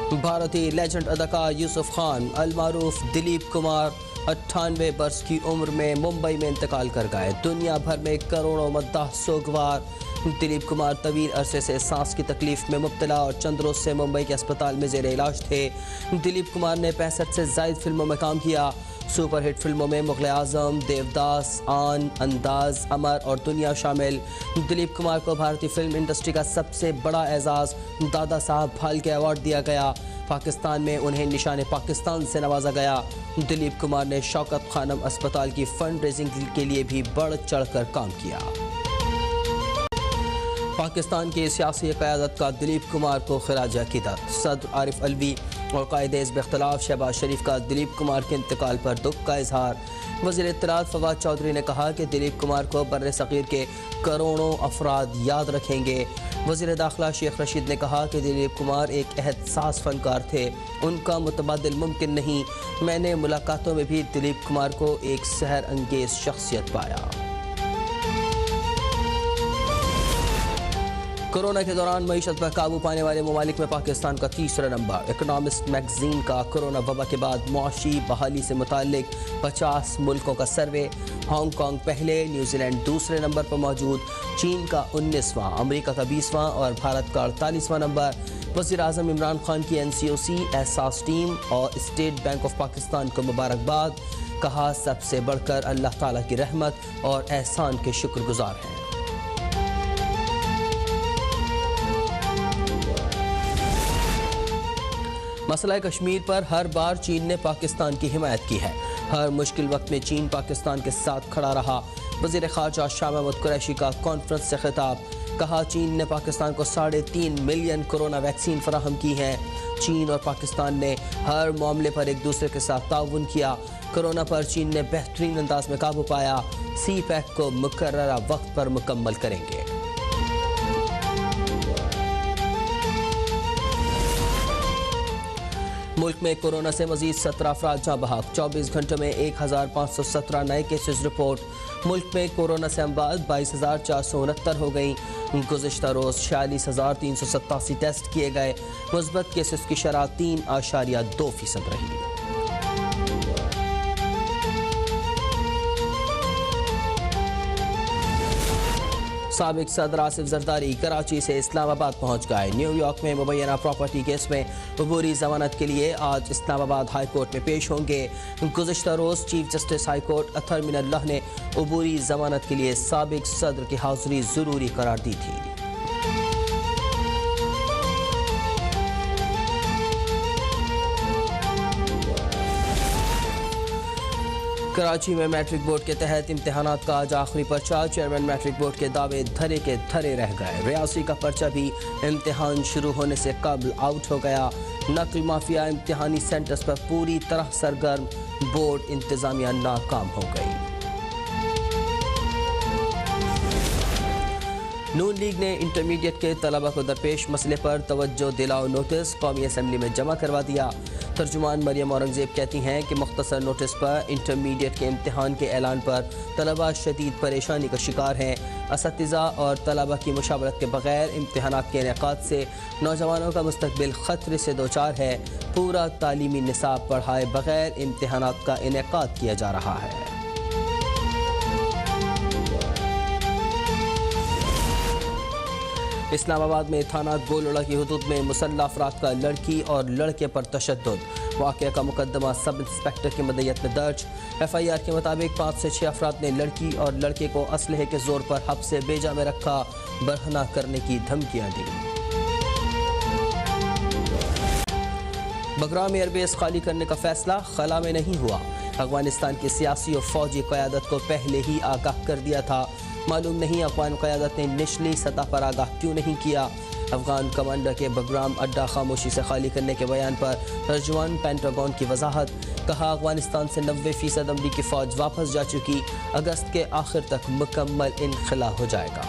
भारतीय लेजेंड अदाकार यूसुफ खान अलमारूफ दिलीप कुमार 98 वर्ष की उम्र में मुंबई में इंतकाल कर गए। दुनिया भर में करोड़ों मद्दाह सोगवार। दिलीप कुमार तवील अरसे से सांस की तकलीफ में मुब्तला और चंद रोज से मुंबई के अस्पताल में जेर इलाज थे। दिलीप कुमार ने 65 से ज़ायद फिल्मों में काम किया। सुपरहिट फिल्मों में मुग़ल आज़म, देवदास, आन, अंदाज, अमर और दुनिया शामिल। दिलीप कुमार को भारतीय फिल्म इंडस्ट्री का सबसे बड़ा एजाज़ दादा साहब फाल्के अवार्ड दिया गया। पाकिस्तान में उन्हें निशान पाकिस्तान से नवाजा गया। दिलीप कुमार ने शौकत खानम अस्पताल की फंड रेजिंग के लिए भी बढ़ चढ़ कर काम किया। पाकिस्तान की सियासी क़यादत का दिलीप कुमार को खिराज अक़ीदत। सदर आरिफ अलवी और कायदे हिज़्ब इख्तिलाफ शहबाज शरीफ का दिलीप कुमार के इंतकाल पर दुख का इजहार। वज़ीर इत्तलात फवाद चौधरी ने कहा कि दिलीप कुमार को बर्रे सग़ीर के करोड़ों अफराद याद रखेंगे। वज़ीर दाखिला शेख रशीद ने कहा कि दिलीप कुमार एक एहसास फनकार थे, उनका मुतबादिल मुमकिन नहीं। मैंने मुलाकातों में भी दिलीप कुमार को एक सहर अंगेज़ शख्सियत पाया। कोरोना के दौरान मईशत पर काबू पाने वाले ममालिक में पाकिस्तान का तीसरा नंबर। इकनॉमिस्ट मैगजीन का कोरोना वबा के बाद मुआशी बहाली से मुताल्लिक 50 मुल्कों का सर्वे। हांगकांग पहले, न्यूजीलैंड दूसरे नंबर पर मौजूद, चीन का 19वां, अमेरिका का 20वां और भारत का 48वां नंबर। वज़ीर आज़म इमरान खान की NCOC, एहसास टीम और स्टेट बैंक ऑफ पाकिस्तान को मुबारकबाद। कहा सबसे बढ़कर अल्लाह ताला की रहमत और एहसान के शुक्रगुजार हैं। मसला कश्मीर पर हर बार चीन ने पाकिस्तान की हिमायत की है। हर मुश्किल वक्त में चीन पाकिस्तान के साथ खड़ा रहा। वज़ीर ख़ारजा शाह महमूद कुरैशी का कॉन्फ्रेंस से खिताब। कहा चीन ने पाकिस्तान को 3.5 मिलियन कोरोना वैक्सीन फराहम की हैं। चीन और पाकिस्तान ने हर मामले पर एक दूसरे के साथ ताउन किया। कोरोना पर चीन ने बेहतरीन अंदाज में काबू पाया। CPEC को मुकर्ररा वक्त पर मुकम्मल करेंगे। मुल्क में कोरोना से मजीद 17 अफराद जाँ बहक। 24 घंटों में 1517 नए केसेस रिपोर्ट। मुल्क में कोरोना से अमवात 22,469 हो गई। गुज़िश्ता रोज़ 46,387 टेस्ट किए गए। मुस्बत केसेस की शरह 3.2% रही। साबिक सदर आसिफ जरदारी कराची से इस्लामाबाद पहुंच गए। न्यूयॉर्क में मुबैना प्रॉपर्टी केस में अबूरी जमानत के लिए आज इस्लामाबाद हाई कोर्ट में पेश होंगे। गुज़िश्ता रोज़ चीफ जस्टिस हाई कोर्ट अतर मिनल्लाह ने अबूरी जमानत के लिए साबिक सदर की हाज़िरी ज़रूरी करार दी थी। कराची में मैट्रिक बोर्ड के तहत इम्तिहानात का आज आखिरी पर्चा। चेयरमैन मैट्रिक बोर्ड के दावे धरे के धरे रह गए। रियासी का पर्चा भी इम्तिहान शुरू होने से कबल आउट हो गया। नकल माफिया इम्तिहानी सेंटर्स पर पूरी तरह सरगर्म। बोर्ड इंतजामिया नाकाम हो गई। नून लीग ने इंटरमीडिएट के तलबा को दरपेश मसले पर तवज्जो दिलाओ नोटिस कौमी असम्बली में जमा करवा दिया। तर्जुमान मरियम औरंगजेब कहती हैं कि मुख्तसर नोटिस पर इंटरमीडिएट के इम्तिहान के ऐलान पर तलबा शदीद परेशानी का शिकार हैं। असतिज़ा और तलबा की मुशावरत के बगैर इम्तिहानात के इनेकाद से नौजवानों का मुस्तकबिल ख़तरे से दो चार है। पूरा तालीमी निसाब पढ़ाए बगैर इम्तिहानात का इनेकाद किया जा रहा है। इस्लामाबाद में थाना गोलड़ा की हुदूद में मुसल्लह अफराद का लड़की और लड़के पर तशद्दुद। वाक़या का मुकदमा सब इंस्पेक्टर की मदयत में दर्ज। FIR के मुताबिक 5 से 6 अफराद ने लड़की और लड़के को असलहे के जोर पर हब्स से बेजा में रखा, बरहना करने की धमकियाँ दी। बगराम एयरबेस खाली करने का फैसला खला में नहीं हुआ। अफगानिस्तान की सियासी और फौजी क़यादत को पहले ही आगाह कर दिया था। मालूम नहीं अफगान क़यादत ने निचली सतह पर आगाह क्यों नहीं किया। अफगान कमांडर के बगराम अड्डा खामोशी से खाली करने के बयान पर तर्जुमान पेंटागन की वजाहत। कहा अफगानिस्तान से 90% अमरीकी फ़ौज वापस जा चुकी। अगस्त के आखिर तक मुकम्मल इनखला हो जाएगा।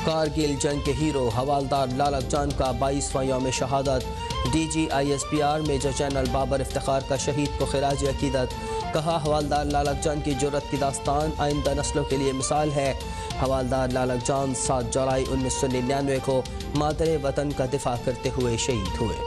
कारगिल जंग के हीरो हवालदार लालक जान का 22वां यौम शहादत। DG ISPR major general Babar Iftikhar का शहीद को खिराज अकीदत। कहा हवालदार लालक जान की जुर्रत की दास्तान आइंदा नस्लों के लिए मिसाल है। हवालदार लालक जान 7 जुलाई 1999 को मादरे वतन का दिफा करते हुए शहीद हुए।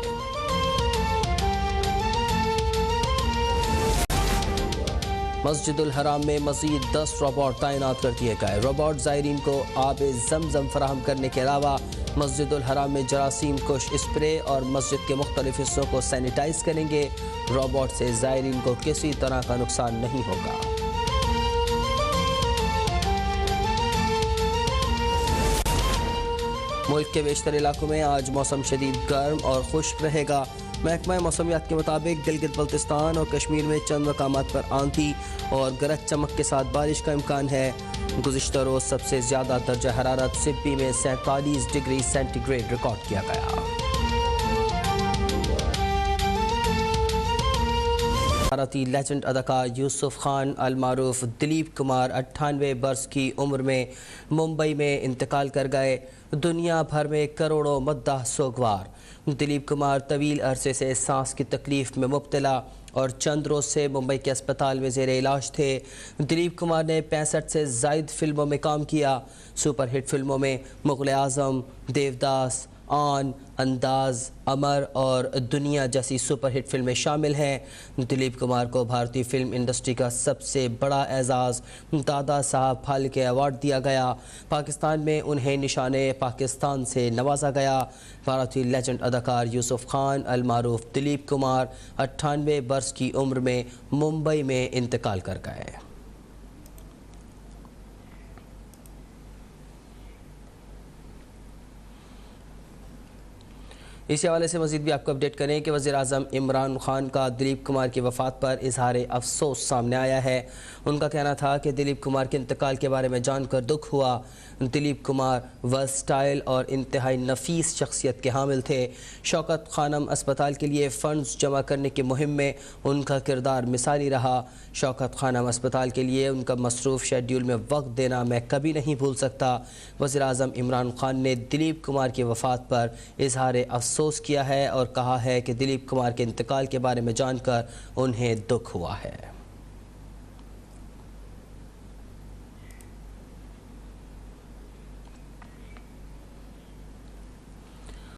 मस्जिदुल हराम में मज़ीद 10 रोबोट तैनात कर दिए गए। रोबोट ज़ायरीन को आब ज़मज़म फराहम करने के अलावा मस्जिदुल हराम में जरासीम कुश स्प्रे और मस्जिद के मुख्तलिफ हिस्सों को सैनिटाइज करेंगे। रोबोट से ज़ायरीन को किसी तरह का नुकसान नहीं होगा। मुल्क के बेशतर इलाकों में आज मौसम शदीद गर्म और खुश्क रहेगा। महकमा मौसमियात के मुताबिक गिलगित बल्तिस्तान और कश्मीर में चंद मकामात पर आंधी और गरज चमक के साथ बारिश का इम्कान है। गुज़िश्ता रोज़ सबसे ज़्यादा दर्जा हरारत सिब्बी में 47 डिग्री सेंटीग्रेड रिकॉर्ड किया गया। भारतीय लेजेंड अदाकार यूसुफ खान अलमारूफ दिलीप कुमार 98 बरस की उम्र में मुंबई में इंतकाल कर गए। दुनिया भर में करोड़ों मद्दाह सोगवार। दिलीप कुमार तवील अरसे से सांस की तकलीफ में मुब्तला और चंद रोज़ से मुंबई के अस्पताल में ज़ेरे इलाज थे। दिलीप कुमार ने 65 से ज़ायद फिल्मों में काम किया। सुपरहिट फिल्मों में मुग़ल आज़म, देवदास, आन, अंदाज, अमर और दुनिया जैसी सुपरहिट फिल्में शामिल हैं। दिलीप कुमार को भारतीय फिल्म इंडस्ट्री का सबसे बड़ा एजाज़ दादा साहब फाल्के अवार्ड दिया गया। पाकिस्तान में उन्हें निशाने पाकिस्तान से नवाजा गया। भारतीय लेजेंड अदाकार यूसुफ खान अलमारूफ दिलीप कुमार 98 बरस की उम्र में मुंबई में इंतकाल कर गए। इसी हवाले से मज़ीद भी आपको अपडेट करें कि वज़ीर-ए-आज़म इमरान खान का दिलीप कुमार की वफ़ात पर इजहार अफसोस सामने आया है। उनका कहना था कि दिलीप कुमार के इंतकाल के बारे में जानकर दुख हुआ। दिलीप कुमार वर्सटाइल और इंतहाई नफीस शख्सियत के हामिल थे। शौकत खानम अस्पताल के लिए फ़ंड्स जमा करने की मुहिम में उनका किरदार मिसाली रहा। शौकत खानम अस्पताल के लिए उनका मसरूफ़ शेड्यूल में वक्त देना मैं कभी नहीं भूल सकता। वज़ीर-ए-आज़म इमरान खान ने दिलीप कुमार की वफ़ात पर इजहार अफसोस किया है और कहा है कि दिलीप कुमार के इंतकाल के बारे में जानकर उन्हें दुख हुआ है।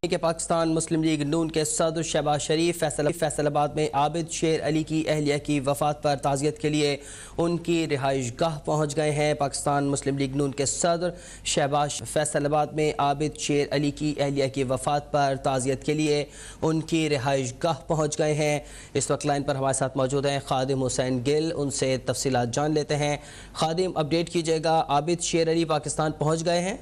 कि पाकिस्तान मुस्लिम लीग नून के सदर शहबाज शरीफ फैसलाबाद में आबिद शेर अली की अहलिया की वफ़ात पर ताज़ियत के लिए उनकी रिहाइश गाह पहुँच गए हैं। पाकिस्तान मुस्लिम लीग नून के सदर शहबाज फैसलाबाद में आबिद शेर अली की अहलिया की वफ़ात पर ताज़ियत के लिए उनकी रिहाइश गाह पहुँच गए हैं। इस वक्त लाइन पर हमारे साथ मौजूद हैं खादिम हुसैन गिल, उनसे तफसीलात जान लेते हैं। खादिम, अपडेट कीजिएगा, आबिद शेर अली पाकिस्तान पहुँच गए हैं?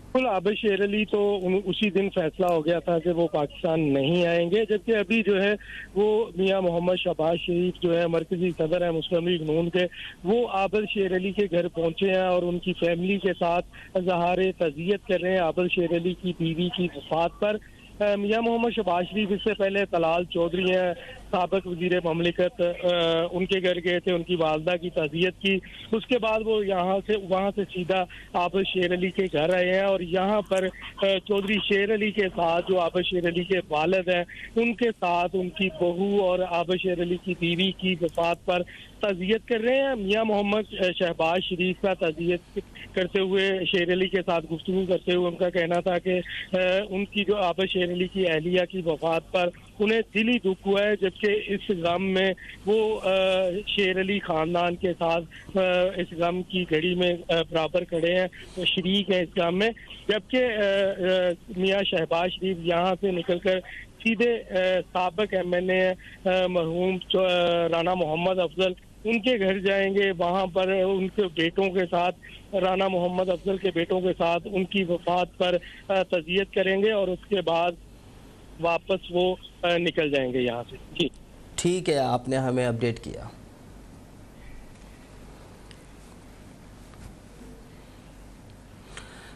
बिल्कुल, आबिद शेर अली तो उसी दिन फैसला हो गया था कि वो पाकिस्तान नहीं आएंगे, जबकि अभी जो है वो मियां मोहम्मद शहबाज शरीफ जो है मरकजी सदर है मुस्लिम लीग नून के, वो आबिद शेर अली के घर पहुंचे हैं और उनकी फैमिली के साथ इज़हार तज़ियत कर रहे हैं आबिद शेर अली की बीवी की वफात पर। मियां मोहम्मद शहबाज शरीफ इससे पहले तलाल चौधरी हैं साबिक वज़ीर ममलिकत, उनके घर गए थे, उनकी वालदा की तज़ियत की। उसके बाद वो वहाँ से सीधा आबिद शेर अली के घर आए हैं और यहाँ पर चौधरी शेर अली के साथ जो आबिद शेर अली के वालिद हैं उनके साथ उनकी बहू और आबिद शेर अली की बीवी की वफात पर तज़ियत कर रहे हैं। मियां मोहम्मद शहबाज शरीफ का तज़ियत करते हुए शेर अली के साथ गुफ्तगू करते हुए उनका कहना था कि उनकी जो आबिद शेर अली की अहलिया की वफात पर उन्हें दिली दुख हुआ है, जबकि इस गम में वो शेर अली खानदान के साथ इस गम की घड़ी में बराबर खड़े हैं, तो शरीक हैं इस गम में। जबकि मियां शहबाज शरीफ यहाँ से निकलकर सीधे साबिक MNA मरहूम राना मोहम्मद अफजल उनके घर जाएंगे। वहाँ पर उनके बेटों के साथ राना मोहम्मद अफजल के बेटों के साथ उनकी वफात पर तज़ियत करेंगे और उसके बाद वापस वो निकल जाएंगे यहाँ से। जी ठीक है, आपने हमें अपडेट किया।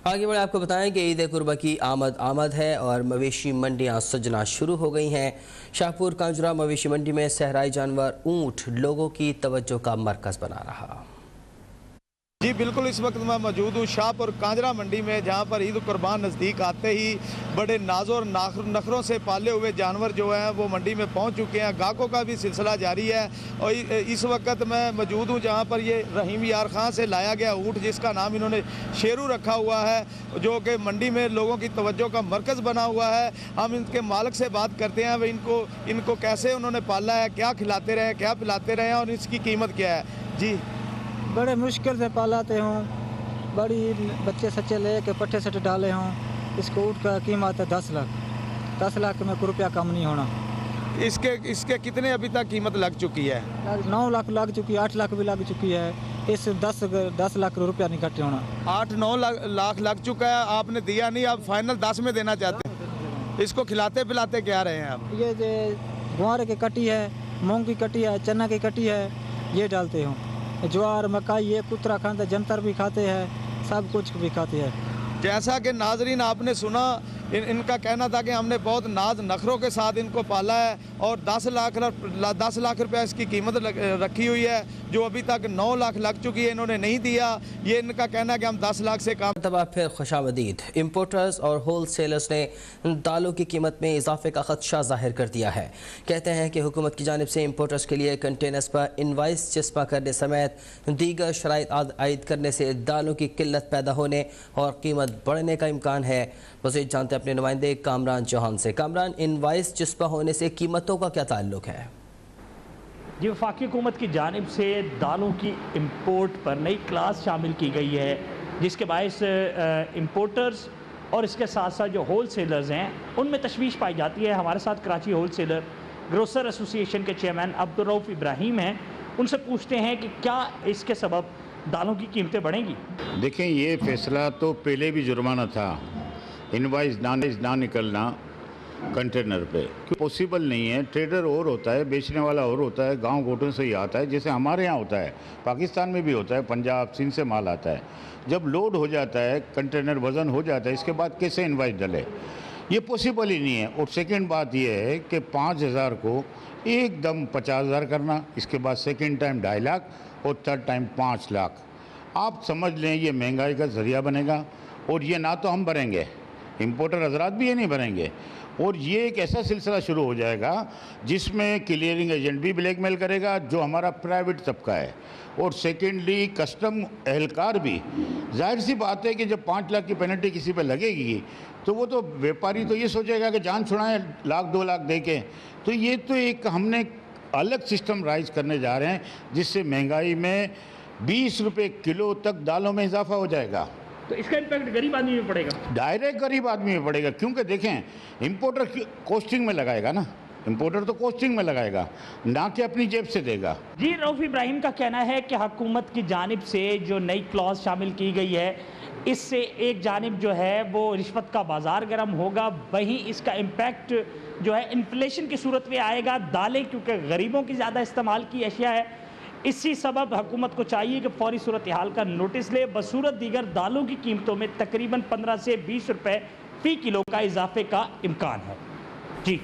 आगे बढ़े आपको बताएं कि ईद कुर्बा की आमद है और मवेशी मंडियां सजना शुरू हो गई हैं। शाहपुर कांजरा मवेशी मंडी में सहराई जानवर ऊंट लोगों की तवज्जो का मरकज बना रहा। जी बिल्कुल, इस वक्त मैं मौजूद हूँ शाहपुर कांजरा मंडी में, जहाँ पर ईद कुर्बान नज़दीक आते ही बड़े नाज़ों और नखरों से पाले हुए जानवर जो हैं वो मंडी में पहुँच चुके हैं। ग्राहकों का भी सिलसिला जारी है और इस वक्त मैं मौजूद हूँ जहाँ पर ये रहीम यार खां से लाया गया ऊँट, जिसका नाम इन्होंने शेरू रखा हुआ है, जो कि मंडी में लोगों की तवज्जो का मरकज़ बना हुआ है। हम इनके मालिक से बात करते हैं, वे इनको कैसे उन्होंने पाला है, क्या खिलाते रहे, क्या पिलाते रहे और इसकी कीमत क्या है। जी बड़े मुश्किल से पालाते हूँ, बड़ी बच्चे सच्चे ले के पट्टे सट्टे डाले हूँ। इसको ऊँट का कीमत है 10 लाख। 10 लाख में रुपया कम नहीं होना। इसके कितने अभी तक कीमत लग चुकी है? 9 लाख लग चुकी है, 8 लाख भी लग चुकी है। इस 10 लाख रुपया नहीं इकट्ठे होना। 8-9 लाख लग चुका है, आपने दिया नहीं, आप फाइनल 10 में देना चाहते हैं। इसको खिलाते पिलाते क्या रहे हैं आप? ये जो गुआरे की कटी है, मूंग की कटी है, चना की कटी है, ये डालते हूँ। ज्वार मकाई ये कुतरा खाते, जंतर भी खाते हैं, सब कुछ भी खाते हैं। जैसा कि नाजरीन आपने सुना, इनका कहना था कि हमने बहुत नाज नखरों के साथ इनको पाला है और 10 लाख रुपया इसकी कीमत रखी हुई है, जो अभी तक 9 लाख लग चुकी है, इन्होंने नहीं दिया। ये इनका कहना है कि हम 10 लाख से कम। तबा फिर खुशामदीद। इम्पोर्टर्स और होल सेलर्स ने दालों की कीमत में इजाफे का खदशा जाहिर कर दिया है। कहते हैं कि हुकूमत की जानिब से इम्पोर्टर्स के लिए कंटेनर्स पर इनवाइस चस्पा करने समेत दीगर शराइत आयद करने से दालों की किल्लत पैदा होने और कीमत बढ़ने का इम्कान है। मज़ीद जानते अपने नुमाइंदे कामरान चौहान से। कामरान, इनवाइस चस्पा होने से कीमतों का क्या ताल्लुक है? जी, वफाकी हुकूमत की जानिब से दालों की इम्पोर्ट पर नई क्लास शामिल की गई है, जिसके बायस इम्पोर्टर्स और इसके साथ साथ जो होल सेलर्स हैं उनमें तशवीश पाई जाती है। हमारे साथ Karachi wholesaler grocer association के चेयरमैन अब्दुर्रऊफ इब्राहिम हैं। उनसे पूछते हैं कि क्या इसके सबब दालों की कीमतें बढ़ेंगी। देखें, ये फैसला तो पहले भी जुर्माना था, इनवाइस ना निकलना कंटेनर पे पॉसिबल नहीं है। ट्रेडर और होता है, बेचने वाला और होता है, गांव गोटों से ही आता है, जैसे हमारे यहाँ होता है, पाकिस्तान में भी होता है, पंजाब सिंध से माल आता है। जब लोड हो जाता है, कंटेनर वज़न हो जाता है, इसके बाद कैसे इनवाइस डले? ये पॉसिबल ही नहीं है। और सेकंड बात ये है कि 5,000 को एकदम 50,000 करना, इसके बाद सेकंड टाइम 2.5 लाख और थर्ड टाइम 5 लाख। आप समझ लें ये महंगाई का ज़रिया बनेगा और ये ना तो हम भरेंगे, इम्पोर्टर हजरात भी ये नहीं भरेंगे, और ये एक ऐसा सिलसिला शुरू हो जाएगा जिसमें क्लियरिंग एजेंट भी ब्लैकमेल करेगा, जो हमारा प्राइवेट तबका है, और सेकेंडली कस्टम एहलकार भी। जाहिर सी बात है कि जब 5 लाख की पेनल्टी किसी पे लगेगी तो वो तो व्यापारी तो ये सोचेगा कि जान छुड़ाएं 1-2 लाख दे के। तो ये तो एक हमने अलग सिस्टम राइज करने जा रहे हैं, जिससे महंगाई में 20 रुपये किलो तक दालों में इजाफा हो जाएगा। तो इसका इम्पैक्ट गरीब आदमी में पड़ेगा, डायरेक्ट गरीब आदमी में पड़ेगा, क्योंकि देखें इम्पोर्टर कॉस्टिंग में लगाएगा ना, इम्पोर्टर तो कॉस्टिंग में लगाएगा, ना कि अपनी जेब से देगा। जी, रऊफ इब्राहिम का कहना है कि हुकूमत की जानिब से जो नई क्लॉज शामिल की गई है, इससे एक जानिब जो है वो रिश्वत का बाजार गर्म होगा, वहीं इसका इम्पैक्ट जो है इन्फ्लेशन की सूरत में आएगा। दालें क्योंकि गरीबों की ज़्यादा इस्तेमाल की अशिया है, इसी सबब हुकूमत को चाहिए कि फौरी सूरत हाल का नोटिस ले। बसूरत दीगर दालों की कीमतों में तकरीबन 15 से 20 रुपये फ़ी किलो का इजाफे का इम्कान है। जी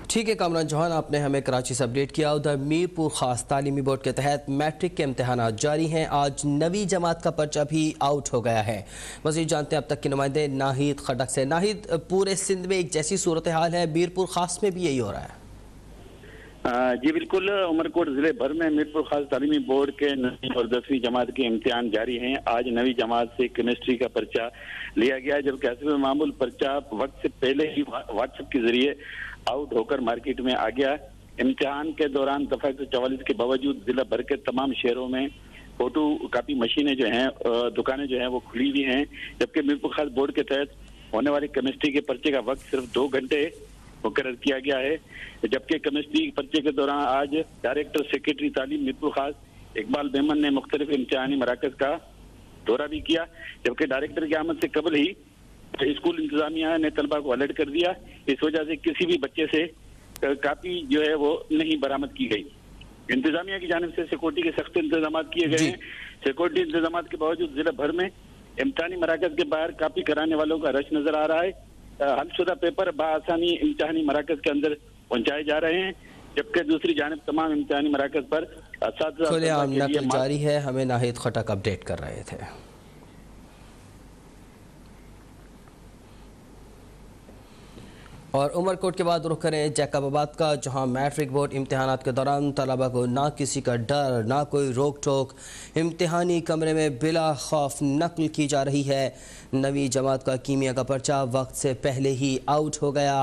ठीक है कामरान चौहान, आपने हमें कराची से अपडेट किया। उधर मीरपुर खास तालीमी बोर्ड के तहत मैट्रिक के इम्तहानात जारी हैं। आज 9वीं जमात का पर्चा भी आउट हो गया है। मज़ीद जानते हैं अब तक के नुमाइंदे नाहिद खटक से। नाहिद, पूरे सिंध में एक जैसी सूरत हाल है, मीरपुर खास में भी यही हो रहा है? जी बिल्कुल, उमरकोट जिले भर में मीरपुर खास तालीमी बोर्ड के 9वीं और 10वीं जमात के इम्तिहान जारी हैं। आज 9वीं जमात से केमिस्ट्री का पर्चा लिया गया, जबकि हस्ब मामूल पर्चा वक्त से पहले ही व्हाट्सएप के जरिए आउट होकर मार्केट में आ गया। इम्तिहान के दौरान दफा 144 के बावजूद जिला भर के तमाम शहरों में फोटो कापी मशीनें जो हैं, दुकानें जो हैं वो खुली हुई हैं, जबकि मीरपुर खास बोर्ड के तहत होने वाली केमिस्ट्री के पर्चे का वक्त सिर्फ 2 घंटे मुकर्रर किया गया है। जबकि केमिस्ट्री पर्चे के दौरान आज डायरेक्टर सेक्रेटरी तालीम मीरपुर खास इकबाल मेमन ने मुख्तलिफ इम्तिहानी मराकज का दौरा भी किया, जबकि डायरेक्टर की आमद से कबल ही स्कूल इंतजामिया ने तलबा को अलर्ट कर दिया। इस वजह से किसी भी बच्चे से कापी जो है वो नहीं बरामद की गई। इंतजामिया की जानिब से सिक्योरिटी के सख्त इंतजाम किए गए हैं। सिक्योरिटी इंतजाम के बावजूद जिला भर में इम्तिहानी मराकज के बाहर कापी कराने वालों का रश नजर आ रहा है। हलशुदा पेपर बआसानी इम्तिहानी मराकज के अंदर पहुंचाए जा रहे हैं, जबकि दूसरी जानिब तमाम इम्तिहानी मराकज पर खुलेआम नकल जारी है। हमें नाहिद खटक अपडेट कर रहे थे। और उमरकोट के बाद रुख करें जैकबाबाद का, जहां मैट्रिक बोर्ड इम्तिहानात के दौरान तलबा को ना किसी का डर ना कोई रोक टोक इम्तिहानी कमरे में बिला खौफ नकल की जा रही है। नवी जमात का कीमिया का पर्चा वक्त से पहले ही आउट हो गया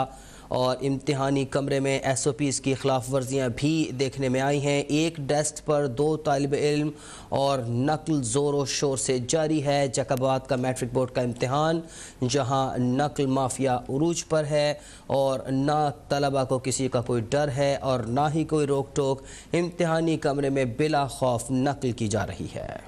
और इम्तिहानी कमरे में SOPs की खिलाफ वर्जियाँ भी देखने में आई हैं। एक डेस्क पर 2 तालिब इल्म और नकल ज़ोर शोर से जारी है। जैकबाबाद का मैट्रिक बोर्ड का इम्तिहान, जहां नकल माफिया उरूज पर है और ना तलबा को किसी का कोई डर है और ना ही कोई रोक टोक, इम्तिहानी कमरे में बिला खौफ नकल की जा रही है।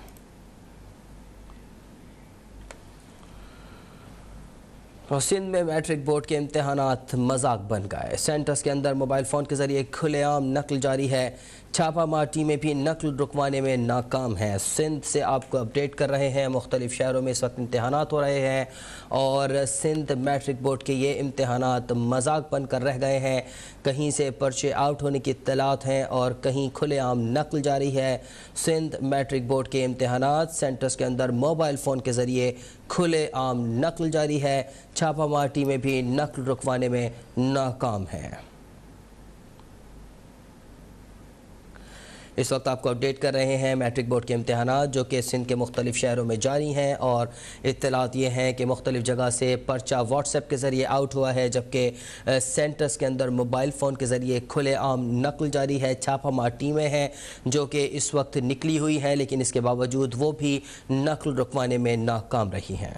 और सिंध में मैट्रिक बोर्ड के इम्तिहानात मजाक बन गए। सेंटर्स के अंदर मोबाइल फ़ोन के ज़रिए खुलेआम नकल जारी है। छापामार टीमें भी नकल रुकवाने में नाकाम हैं। सिंध से आपको अपडेट कर रहे हैं। मुख्तलिफ शहरों में इस वक्त इम्तिहानात हो रहे हैं और सिंध मैट्रिक बोर्ड के ये इम्तिहानात मजाक बन कर रह गए हैं। कहीं से पर्चे आउट होने की इत्तलात हैं और कहीं खुलेआम नकल जारी है। सिंध मैट्रिक बोर्ड के इम्तिहानात सेंटर्स के अंदर मोबाइल फ़ोन के ज़रिए खुलेआम नकल जारी है। छापामार टीमें भी नकल रुकवाने में नाकाम हैं। इस वक्त आपको अपडेट कर रहे हैं मैट्रिक बोर्ड के इम्तिहानात जो कि सिंध के मुख्तलिफ शहरों में जारी हैं और इत्तलात ये हैं कि मुख्तलिफ जगह से पर्चा व्हाट्सएप के ज़रिए आउट हुआ है, जबकि सेंटर्स के अंदर मोबाइल फ़ोन के ज़रिए खुलेआम नकल जारी है। छापामार टीमें हैं जो कि इस वक्त निकली हुई हैं, लेकिन इसके बावजूद वो भी नकल रुकवाने में नाकाम रही हैं।